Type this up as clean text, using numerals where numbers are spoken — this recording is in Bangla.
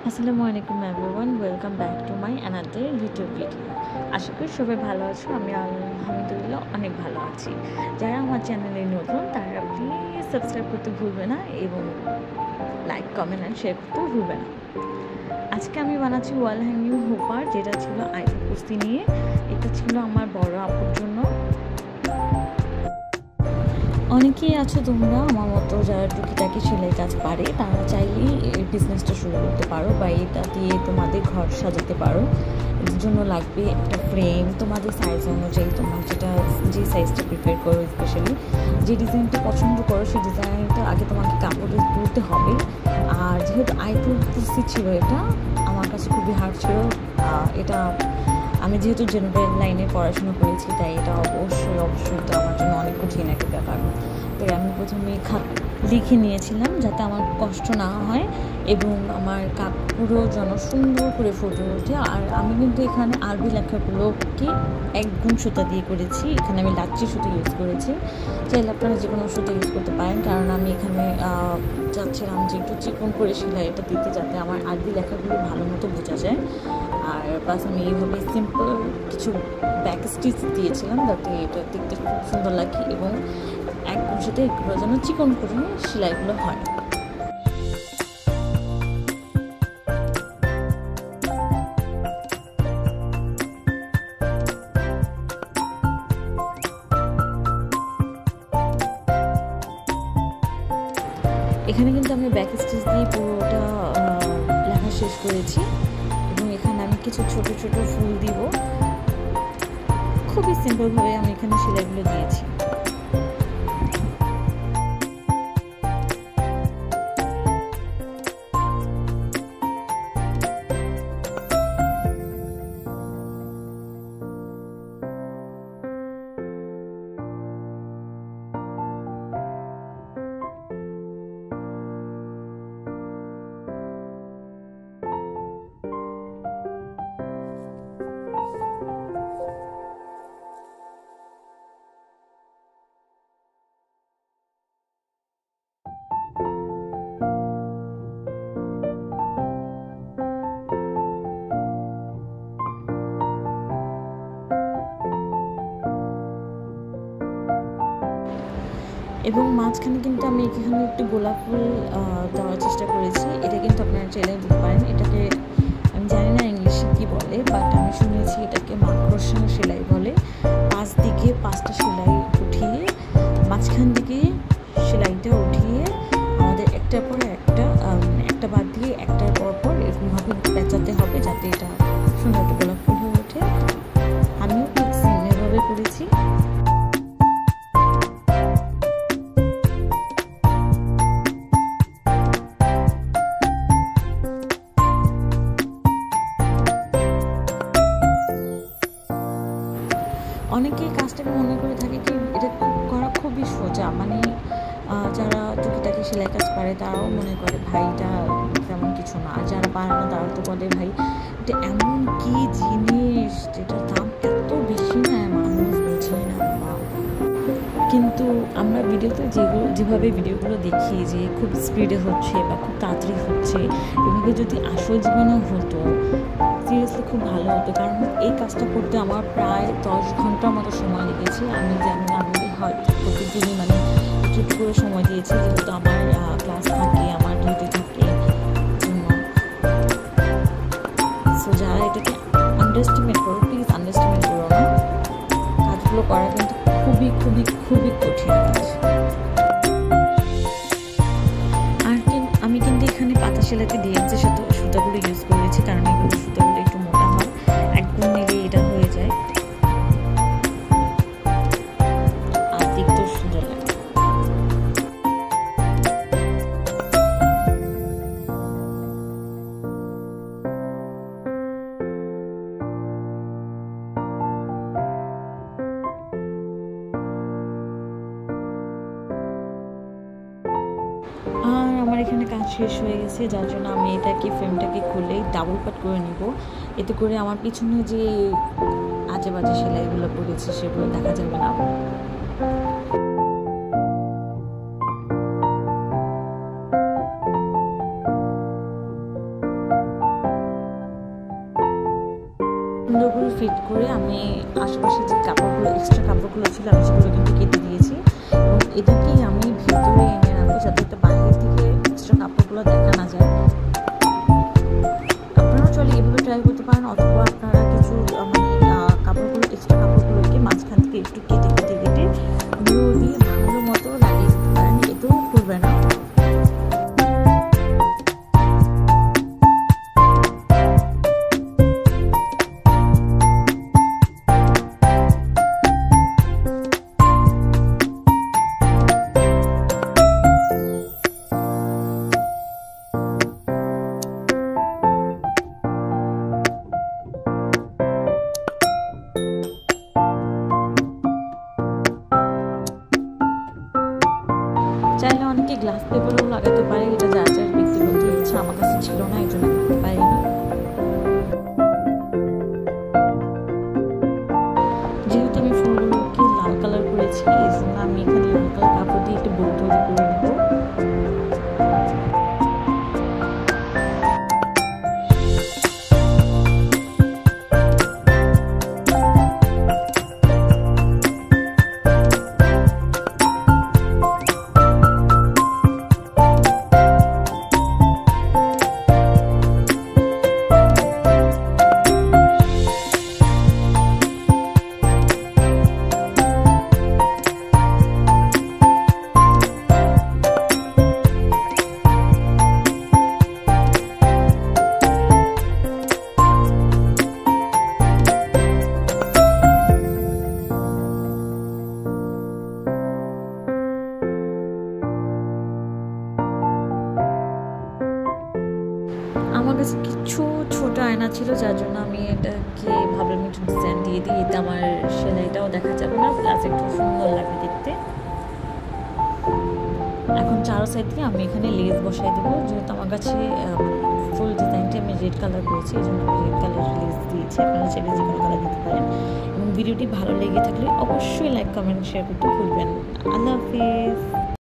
আসসালামু আলাইকুম everyone, welcome back to my another YouTube video. আশা করি সবাই ভালো আছো। আমি আলহামদুলিল্লাহ অনেক ভালো আছি। যারা আমার চ্যানেলে নতুন তারা প্লিজ সাবস্ক্রাইব করতে ভুলবে না এবং লাইক, কমেন্ট অ্যান্ড শেয়ার করতেও ভুলবে না। আজকে আমি বানাচ্ছি ওয়াল হ্যাঙ্গিং হুপার, যেটা ছিল আইফা কুস্তি নিয়ে। এটা ছিল আমার বড় আপুর জন্য। অনেকেই আছো তোমরা আমার মতো যারা টুকিটাকি সেলাই কাজ পারে, তারা চাইলেই এই বিজনেসটা শুরু করতে পারো বা এটা দিয়ে তোমাদের ঘর সাজাতে পারো। এর জন্য লাগবে একটা ফ্রেম, তোমাদের সাইজ অনুযায়ী তোমার যে সাইজটা প্রিপেয়ার করো, স্পেশালি যে ডিজাইনটা পছন্দ করো সেই ডিজাইনটা আগে তোমাকে কাপড়ে তুলতে হবে। আর যেহেতু আইফোন কুর্সি ছিল, এটা আমার কাছে খুবই হার্ড ছিল। এটা আমি যেহেতু জেনারেল লাইনে পড়াশোনা করেছি, তাই এটা অবশ্যই এটা আমার জন্য অনেক কঠিন একটা ব্যাপার। তাই আমি প্রথমে লিখে নিয়েছিলাম যাতে আমার কষ্ট না হয় এবং আমার কাপড়ও যেন সুন্দর করে ফুটে ওঠে। আর আমি কিন্তু এখানে আরবি লেখাগুলোকে এক গুণ সুতা দিয়ে করেছি। এখানে আমি লাচ্ছি সুতো ইউজ করেছি। চাইলে আপনারা যে কোনো সুতো ইউজ করতে পারেন, কারণ আমি এখানে চাচ্ছিলাম যে একটু চিকন করে সেলাইটা দিতে, যাতে আমার আরবি লেখাগুলো ভালো মতো বোঝা যায়। আর বাস আমি এইভাবে সিম্পল কিছু ব্যাক স্টিচ দিয়েছিলাম, যাতে এটা দেখতে খুব সুন্দর লাগে এবং এক সাথে এগুলো যেন চিকন করে সেলাইগুলো হয়। এখানে কিন্তু আমি ব্যাক স্টিচ দিয়ে পুরোটা লেখা শেষ করেছি এবং এখানে আমি কিছু ছোট ছোট ফুল দিব। খুবই সিম্পলভাবে আমি এখানে সেলাইগুলো দিয়েছি। এবং মাঝখানে কিন্তু আমি এখানে একটু গোলাপ ফুল দেওয়ার চেষ্টা করেছি। এটা কিন্তু আপনারা চাইলে দিতে পারেন। এটাকে আমি জানি না ইংলিশে কী বলে, বাট আমি শুনেছি এটাকে মাকড়সা সেলাই বলে। পাঁচ দিকে পাঁচটা সেলাই উঠিয়ে মাঝখান দিকে সেলাইটা উঠিয়ে আমাদের একটার পর একটা বাদ দিয়ে একটার পর এরকমভাবে পেঁচাতে হবে, যাতে এটা সুন্দর একটা গোলাপ ফুল হয়ে ওঠে। আমিও ঠিক সেমভাবে করেছি। অনেকেই কাজটাকে মনে করে থাকে কি এটা করা খুবই সোজা, মানে যারা টুকিটাকি সেলাই কাজ পারে তারাও মনে করে ভাই এটা তেমন কিছু না। আর যারা পারে না তারা তো বলে ভাই এটা এমন কি জিনিস যেটার দাম এত বেশি না, মানুষ বুঝে না। কিন্তু আমরা ভিডিওতে যেভাবে ভিডিওগুলো দেখি যে খুব স্পিডে হচ্ছে বা খুব তাড়াতাড়ি হচ্ছে, এভাবে যদি আসল জীবনেও হতো সিরিয়াসলি খুব ভালো হতো। কারণ এই কাজটা করতে আমার প্রায় 10 ঘন্টার মতো সময় লেগেছে। আমি জানি না, আমি হয়তো প্রতিদিনই মানে একটু করে সময় দিয়েছি, যেহেতু আমার ক্লাস থাকে, আমার ডিউটি থাকে জন্য। সো যারা এটাকে আন্ডারস্টিমেট করো, প্লিজ আন্ডারস্টিমেট করো না। কাজগুলো করা কিন্তু খুবই খুবই খুবই কঠিন কাজ। আর আমি কিন্তু এখানে পাতা সেলাইতে ডিএমসি সুতাগুলো ইউজ করেছি, কারণ এগুলো সুতাগুলো একটু মোটা হয়, একদম নিলে এটা হয়ে যায় আর দেখতেও সুন্দর লাগে। আর আমার এখানে কাজ শেষ হয়ে গেছে, যার জন্য আমি ফ্রেমটাকে খুলে ডাবল পাট করে নিব। এতে করে আমার পিছনে যে আজে বাজে সেলাইগুলো পড়েছে সেগুলো দেখা যাবে না। সুন্দর করে ফিট করে আমি আশেপাশে যে কাপড়গুলো এক্সট্রা কাপড়গুলো ছিল আমি সেগুলো কিন্তু কেটে দিয়েছি এবং এটাকেই আমি ভিতরে এনে রাখবো যাতে একটা বাইরে থেকে এক্সট্রা কাপড়গুলো দেখা না যায়। আপনারা চলে এভাবে ট্রাই করতে পারেন, অথবা আপনারা কিছু কাপড়গুলো এক্সট্রা কাপড়গুলোকে মাঝখান থেকে একটু কেটে গ্লু দিয়ে ভালো মতো লাগিয়ে দিতে পারেন, এতেও করবে না। চাইলে অনেকে গ্লাস পেপারও লাগাতে পারে, এটা যার যার ব্যক্তিগত ইচ্ছা, আমার কাছে ছিল না এই জন্য করতে পারিনি। যেহেতু আমি ফুলগুলোকে লাল কালার করেছি এই জন্য আমি এখানে লাল কালার কাপড় দিয়ে একটু বউ তৈরি করে নেব। আমার কাছে কিছু ছোট আয়না ছিল যার জন্য আমি এটাকে ভাবলাম একটু ডিজাইন দিয়ে দিই, এতে আমার সেলাইটাও দেখা যাবে না, প্লাস একটু সুন্দর লাগবে দেখতে। এখন চারো সাইড দিয়ে আমি এখানে লেস বসাই দেবো, যেহেতু আমার কাছে ফুল ডিজাইনটা আমি রেড কালার করেছি এই জন্য আমি রেড কালার লেস দিয়েছি, আপনারা চাইলে যে কোনো কালার দিতে পারেন। এবং ভিডিওটি ভালো লেগে থাকলে অবশ্যই লাইক কমেন্ট শেয়ার করতে ভুলবেন না। আল্লাহ হাফিজ।